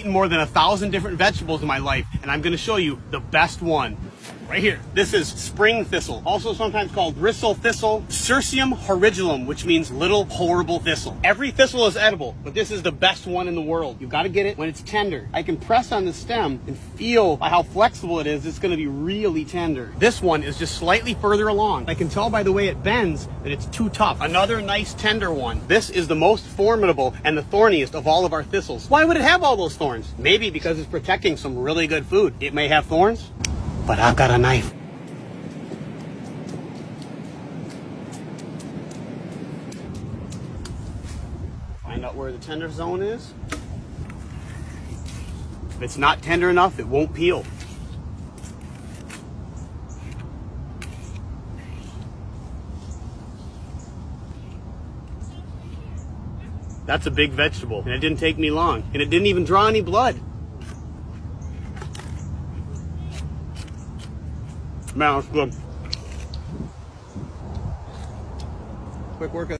eaten more than 1,000 different vegetables in my life, and I'm gonna show you the best one. Right here. This is spring thistle, also sometimes called bristle thistle, Cirsium horrigelum, which means little horrible thistle. Every thistle is edible, but this is the best one in the world. You've got to get it when it's tender. I can press on the stem and feel by how flexible it is, it's going to be really tender. This one is just slightly further along. I can tell by the way it bends that it's too tough. Another nice tender one. This is the most formidable and the thorniest of all of our thistles. Why would it have all those thorns? Maybe because it's protecting some really good food. It may have thorns, but I've got a knife. Find out where the tender zone is. If it's not tender enough, it won't peel. That's a big vegetable, and it didn't take me long, and it didn't even draw any blood. Man, it's good. Quick workout.